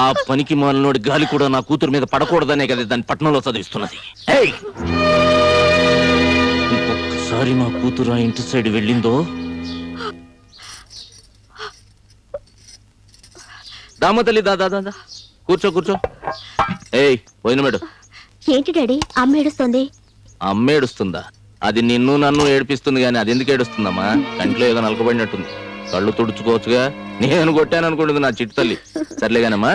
ఆ పనికి మాలినోడి గాలి కూడా నా కూతురు మీద పడకూడదనే కదా దాన్ని పట్టణంలో చదివిస్తున్నది. ఇంకొకసారి నా కూతురు ఆ ఇంటి సైడ్ వెళ్ళిందో దామ తల్లి దాదా దాదా కూర్చో కూర్చో. ఏయ్ పోయిన మేడు. ఏంటి డాడీ అమ్మ ఏడుస్తుంది? అమ్మ ఏడుస్తుందా? అది నిన్ను నన్ను ఏడిపిస్తుంది గాని అది ఎందుకు ఏడుస్తుందమ్మా? కంట్లో ఏదో నలకబడినట్టుంది. కళ్ళు తుడుచుకోవచ్చుగా. నేను కొట్టాను అనుకుంటుంది నా చిట్టు తల్లి. సర్లేగానమ్మా,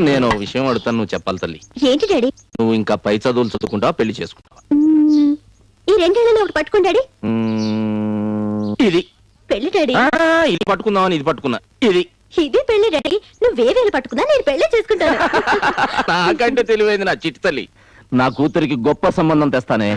నేను విషయం అడుగుతాను, నువ్వు చెప్పాలి తల్లి. ఏంటి డాడీ? నువ్వు ఇంకా పై చదువులు చదువుకుంటావా, పెళ్లి చేసుకుంటావా? ఈ రెండేళ్లలో ఒకటి పట్టుకోండి డాడీ. ఇది పెళ్లి డాడీ. ఇది పట్టుకుందామని ఇది పట్టుకున్నా. ఇది పెళ్లి డాడీ. నువ్వేవేలు పట్టుకున్నా నేను పెళ్లి చేసుకుంటాను. నాకంటే తెలివైంది నా చిట్టు తల్లి. నా కూతురికి గొప్ప సంబంధం తెస్తానే.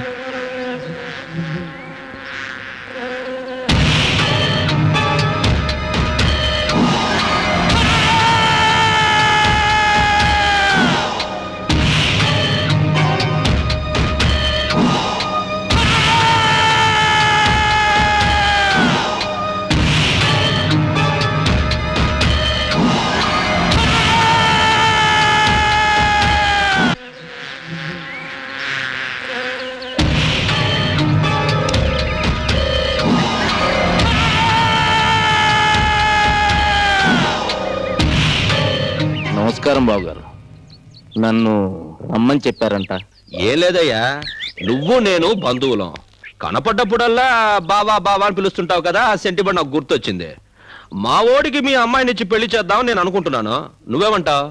నమస్కారం బాబు గారు. నన్ను రమ్మని చెప్పారంట. ఏం లేదయ్యా, నువ్వు నేను బంధువులం. కనపడ్డప్పుడల్లా బావా బావా అని పిలుస్తుంటావు కదా, ఆ సెంటిమెంట్ నాకు గుర్తొచ్చింది. మా ఓడికి మీ అమ్మాయినిచ్చి పెళ్లి చేద్దామని నేను అనుకుంటున్నాను. నువ్వేమంటావు?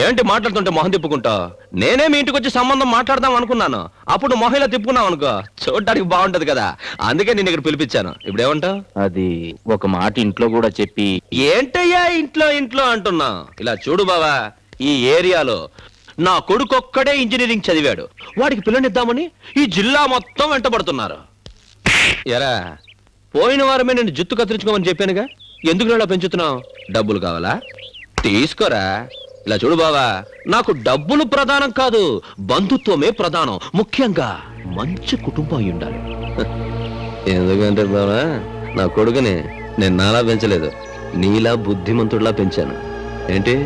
ఏంటి మాట్లాడుతుంటే మొహం తిప్పుకుంటావు? నేనే మీ ఇంటికి వచ్చి సంబంధం మాట్లాడదాం అనుకున్నాను. అప్పుడు మొహంలో తిప్పుకున్నావు అనుకో, చూడడానికి బాగుంటది కదా. అందుకే నేను ఇక్కడ పిలిపించాను. ఇప్పుడు ఏమంటావు? అది ఒక మాట ఇంట్లో కూడా చెప్పి. ఏంటయ్యా ఇంట్లో ఇంట్లో అంటున్నా? ఇలా చూడు బావా, ఈ ఏరియాలో నా కొడుకొక్కడే ఇంజనీరింగ్ చదివాడు. వాడికి పిల్లనిద్దామని ఈ జిల్లా మొత్తం వెంటబడుతున్నారు. ఎరా, పోయిన వారమే నేను జుత్తు కత్తిరించుకోమని చెప్పానుగా. ఎందుకు ఇలా పెంచుతున్నావు? డబ్బులు కావాలా? తీసుకోరా. ఇలా చూడు బావా, నాకు డబ్బులు ప్రధానం కాదు, బంధుత్వమే ప్రధానం. ముఖ్యంగా మంచి కుటుంబం అయి ఉండాలి. ఎందుకంటే బావా, నా కొడుకుని నేను నాలా పెంచలేదు, నీలా బుద్ధిమంతుడిలా పెంచాను. ఏంటి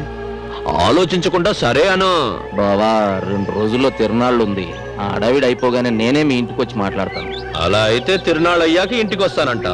ఆలోచించకుండా సరే అను? బావా, 2 రోజుల్లో తిరునాళ్ళు ఉంది. ఆ అడవిడి అయిపోగానే నేనే మీ ఇంటికి వచ్చి మాట్లాడతాను. అలా అయితే తిరునాళ్ళు అయ్యాక ఇంటికి వస్తానంట.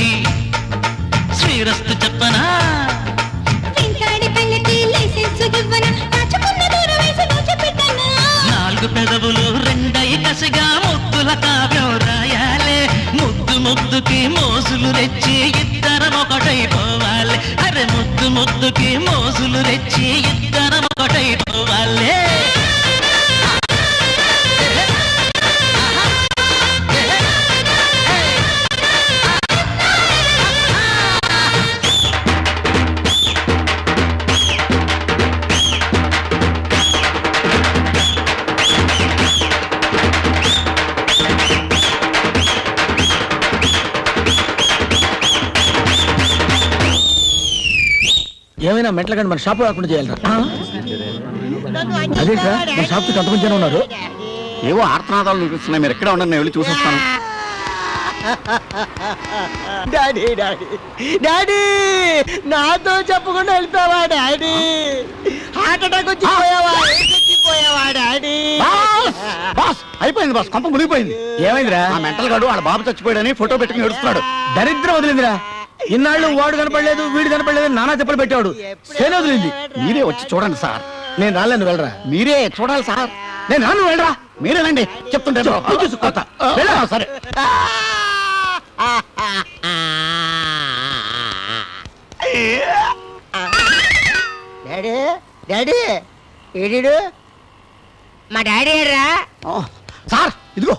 పెళ్లికి శ్రీరస్తు చెప్పనా వెంటాడి పెళ్ళికి లైసెన్స్ ఇవ్వన దాచుకున్న దూర వయసు దోచిపెట్టనా నాలుగు పెదవులు రెండై కసిగా ముద్దుల కావ్యం రాయాలే ముద్దు ముద్దుకి మోసులు రెచ్చి ఇద్దరం ఒకటైపోవాలి అరే ముద్దు ముద్దుకి మోసులు రెచ్చి ఇద్దరం ఒకటైపోవాలి ఏమైనా మెంటల్ కానీ మన షాప్ రాకుండా చేయాలరా అదేంట్రా మన షాప్ కి కొంతమంది జనం ఉన్నారు. ఏవో ఆర్తనాదాలు వినిపిస్తున్నాయి. మీరు ఎక్కడ ఉండండి, నేను వెళ్ళి చూసొస్తాను. డాడీ డాడీ డాడీ నాతో చెప్పకుండా వెళ్తావా డాడీ? హార్ట్ అటాక్ వచ్చి పోయావా? పోయావా డాడీ? బాస్ అయిపోయింది బాస్, కొంప మునిగిపోయింది. ఏమైందిరా? ఆ మెంటల్ గాడు వాళ్ళ బాబు చచ్చిపోయాడని ఫోటో పెట్టుకుని ఏడుస్తున్నాడు. దరిద్రం వదిలిందిరా. ఇన్నాళ్ళు వాడు కనపడలేదు వీడు కనపడలేదు నానా చెప్పలు పెట్టాడు. సేన వదిలింది. మీరే వచ్చి చూడండి సార్. నేను రాలేను, వెళ్ళరా. మీరే చూడాలి సార్. నేను రాను, వెళ్ళరా. మీరేనండి చెప్తుంటే సరే. డాడీ డాడీ ఏడీడు? మా డాడీ రా. సార్ ఇదిగో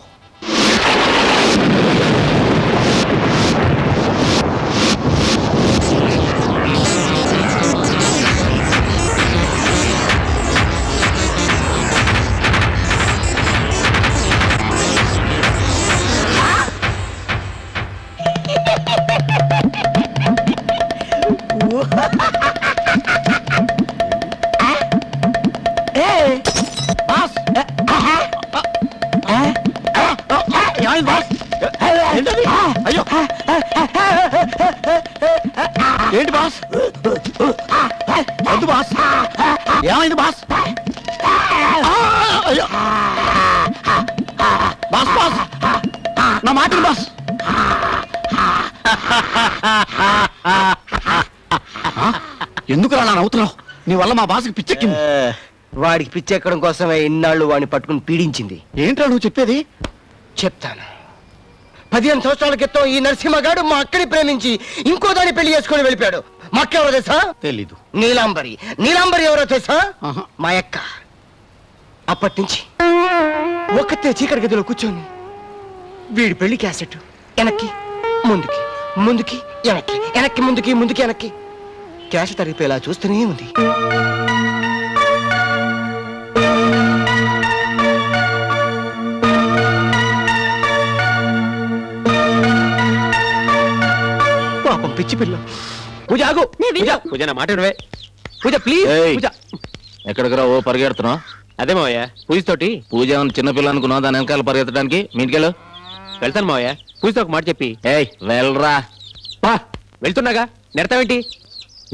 బాస్. ఏమైంది బాస్? ఏంటది? అయ్యో ఏంటి బాస్? వద్దు బాస్. ఏమైంది బాస్? అయ్యో బాస్ బాస్ నా మాట బాస్. ఎందుకు రా నవ్వుతున్నావు? నీ వల్ల మా బాస్కి పిచ్చెక్కింది. వాడికి పిచ్చెక్కడం కోసమే ఇన్నాళ్ళు వాడిని పట్టుకుని పీడించింది. ఏంట్రా నువ్వు చెప్పేది? చెప్తాను. 15 సంవత్సరాల క్రితం ఈ నరసింహగాడు మా అక్కని ప్రేమించి ఇంకో దాన్ని పెళ్లి చేసుకుని వెళ్ళిపోయాడు. మా అక్క ఎవరో తెలుసా? తెలీదు. నీలాంబరి. నీలాంబరి ఎవరో తెలుసా? ఆహా. మా అక్క. అప్పటి నుంచి ఒక్కతే చీకటి గదిలో కూర్చొని వీడి పెళ్లి క్యాసెట్ వెనక్కి ముందుకి ముందుకి వెనక్కి వెనక్కి ముందుకి ముందుకి వెనక్కి క్యాసెట్ తరిగిపోయేలా చూస్తూనే ఉంది. పాపం పిచ్చి పిల్ల. పూజ ఆగు. పూజ పూజ నా మాట వినవే. పూజ ప్లీజ్. ఏయ్. పూజ ఎక్కడికి రా ఓ పరిగెడుతున్నావు? అదే మావయ్య పూజతోటి. పూజ ఏమన్నా చిన్నపిల్ల అనుకున్నావు దాని వెనకాల పరిగెత్తడానికి? మీ ఇంటికెళ్ళు. వెళ్తాను మావయ్య. పూజతో ఒక మాట చెప్పి. ఏయ్ వెళ్ళరా. వెళ్తున్నాగా నెడతావేంటి?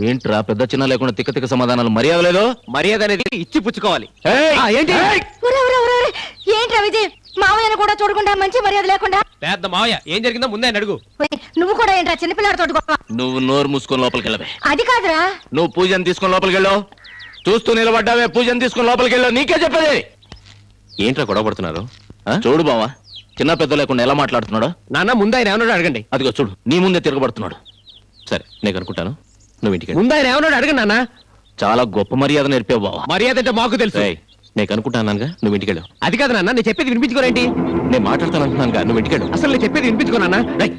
ఏంట్రా పెద్ద చిన్న లేకుండా తిక్క తిక్క సమాధానాలు? మర్యాద లేదు. మర్యాద అనేది ఇచ్చి పుచ్చుకోవాలి. ఏంటి? ఏంట్రా విజయ్, మామయ్యను కూడా చూడకుండా మంచి మర్యాద లేకుండా? పెద్ద మావయ్య ఏం జరిగిందో ముందే ఆయన అడుగు. ఒరేయ్, నువ్వు కూడా ఏంట్రా చిన్నపిల్లాడితో గొప్ప? నువ్వు నోరు మూసుకొని లోపలికి వెళ్ళవే. అది కాదురా. నువ్వు పూజను తీసుకొని లోపలికి వెళ్ళు. చూస్తూ నిలబడ్డావే. పూజను తీసుకొని లోపలికి వెళ్ళు. నీకే చెప్పేది. ఏంట్రా గొడవ పడుతున్నారు? చూడు బావా, చిన్న పెద్ద లేకుండా ఎలా మాట్లాడుతున్నాడో. నాన్న ముందు ఆయన ఏమన్నాడు అడగండి. అదిగో చూడు, నీ ముందే తిరగబడుతున్నాడు. సరే నేను అనుకుంటాను, నువ్వు ఇంటికి ముందు ఆయన ఏమన్నాడు అడగండి నాన్న. చాలా గొప్ప మర్యాద నేర్పావు బావా. మర్యాద అంటే మాకు తెలుసు. నేను అనుకుంటానుగా, నువ్వు ఇంటికి వెళ్ళు. అది కాదు నాన్న, నేను చెప్పేది వినిపించుకోరేంటి? నేను మాట్లాడతాను అంటున్నానుగా, నువ్వు ఇంటికి వెళ్ళు. అసలు నేను చెప్పేది వినిపించుకోనన్నా. రేయ్,